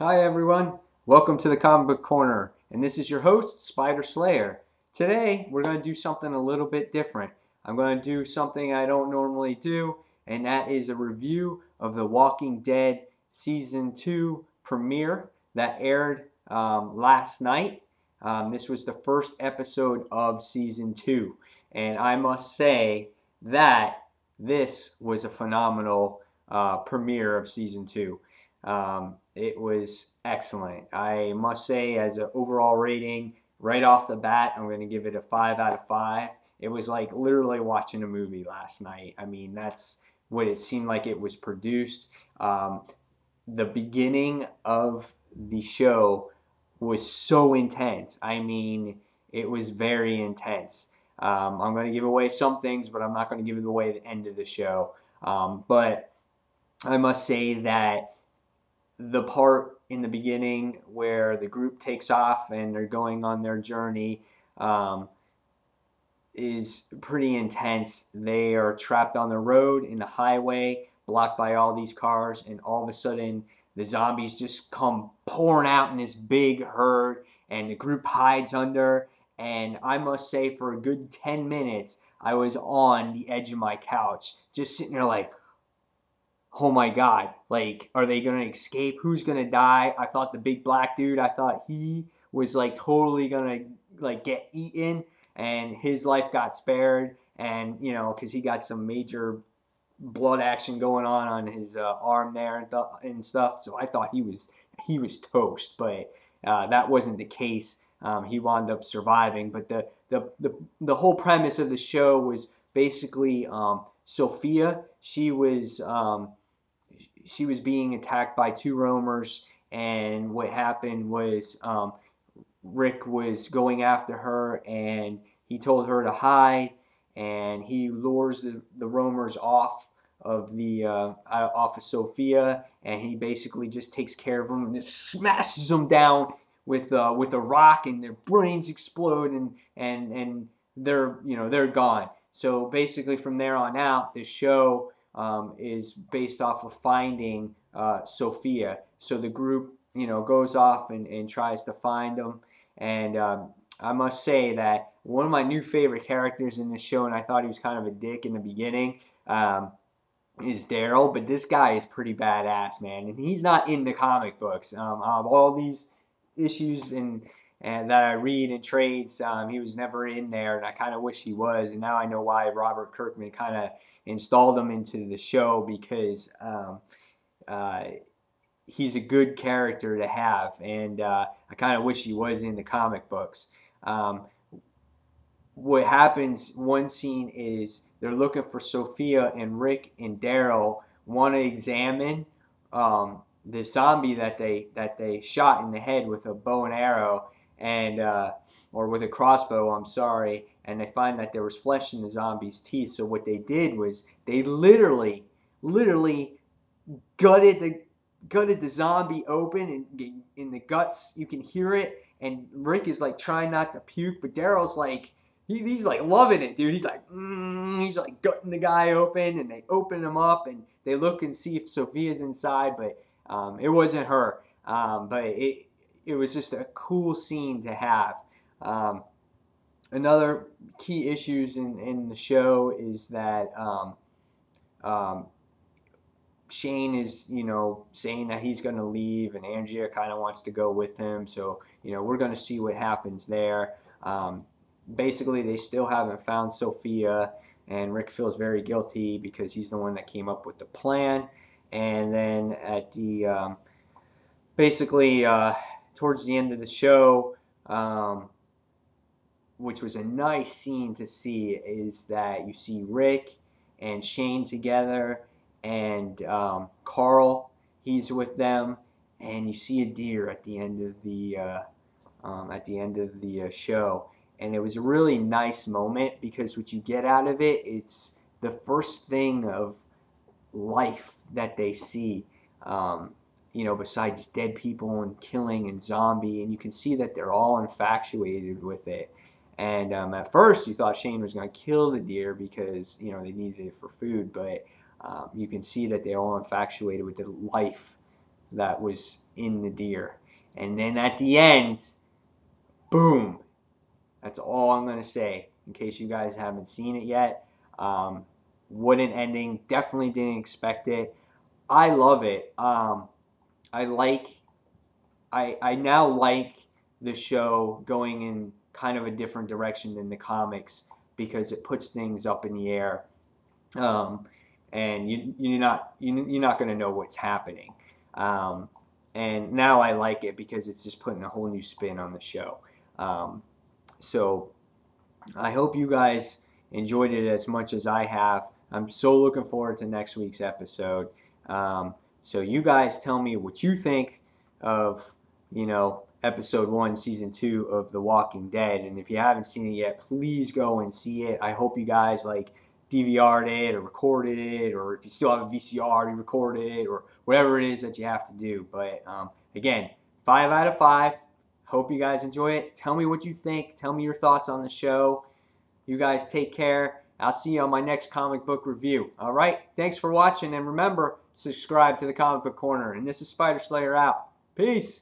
Hi everyone, welcome to the Comic Book Corner, and this is your host, Spider Slayer. Today we're going to do something a little bit different. I'm going to do something I don't normally do, and that is a review of The Walking Dead Season 2 premiere that aired last night. This was the first episode of Season 2, and I must say that this was a phenomenal premiere of Season 2. It was excellent. I must say, as an overall rating, right off the bat, I'm going to give it a 5 out of 5. It was like literally watching a movie last night. I mean, that's what it seemed like it was produced. Um, the beginning of the show was so intense. I mean, it was very intense. I'm going to give away some things, but I'm not going to give it away at the end of the show. But I must say that the part in the beginning where the group takes off and they're going on their journey is pretty intense. They are trapped on the road in the highway, blocked by all these cars, and all of a sudden the zombies just come pouring out in this big herd, and the group hides under. And I must say, for a good 10 minutes, I was on the edge of my couch, just sitting there like, oh my God, like, are they gonna escape? Who's gonna die? I thought the big black dude, I thought he was like totally gonna like get eaten, and his life got spared, and you know, because he got some major blood action going on his arm there and stuff. So I thought he was toast, but that wasn't the case. He wound up surviving, but the whole premise of the show was basically Sophia. She was being attacked by two roamers, and what happened was Rick was going after her, and he told her to hide, and he lures the roamers off of Sophia, and he basically just takes care of them and just smashes them down with a rock, and their brains explode, and they're gone. So basically, from there on out, the show is based off of finding Sophia. So the group, goes off and tries to find them. And I must say that one of my new favorite characters in this show, and I thought he was kind of a dick in the beginning, is Daryl. But this guy is pretty badass, man. And he's not in the comic books. Of all these issues and that I read in trades, he was never in there, and I kind of wish he was. And now I know why Robert Kirkman kind of installed him into the show, because uh, he's a good character to have, and I kind of wish he was in the comic books. Um, what happens, one scene is they're looking for Sophia, and Rick and Daryl want to examine the zombie that they shot in the head with a bow and arrow, and or with a crossbow, I'm sorry, and they find that there was flesh in the zombie's teeth. So what they did was they literally gutted the zombie open, and in the guts you can hear it, and Rick is like trying not to puke, but Daryl's like he's like loving it, dude. He's like he's like gutting the guy open, and they open him up, and they look and see if Sophia's inside, but it wasn't her. But it was just a cool scene to have. Another key issues in the show is that um, Shane is, saying that he's going to leave, and Andrea kind of wants to go with him. So, we're going to see what happens there. Basically, they still haven't found Sophia, and Rick feels very guilty because he's the one that came up with the plan. And then at the basically towards the end of the show, which was a nice scene to see, is that you see Rick and Shane together, and Carl, he's with them, and you see a deer at the end of the show. And it was a really nice moment, because what you get out of it, it's the first thing of life that they see, besides dead people and killing and zombie, and you can see that they're all infatuated with it. And at first you thought Shane was going to kill the deer because they needed it for food, but you can see that they're all infatuated with the life that was in the deer. And then at the end, boom. That's all I'm going to say in case you guys haven't seen it yet. What an ending. Definitely didn't expect it. I love it. I now like the show going in kind of a different direction than the comics because it puts things up in the air, and you're not going to know what's happening. And now I like it because it's just putting a whole new spin on the show. So I hope you guys enjoyed it as much as I have. I'm so looking forward to next week's episode. So you guys tell me what you think of, episode 1, season 2 of The Walking Dead. And if you haven't seen it yet, please go and see it. I hope you guys DVR'd it or recorded it, or if you still have a VCR, you recorded it, or whatever it is that you have to do. But again, 5 out of 5. Hope you guys enjoy it. Tell me what you think. Tell me your thoughts on the show. You guys take care. I'll see you on my next comic book review. All right? Thanks for watching, and remember, subscribe to the Comic Book Corner. And this is Spider Slayer out. Peace.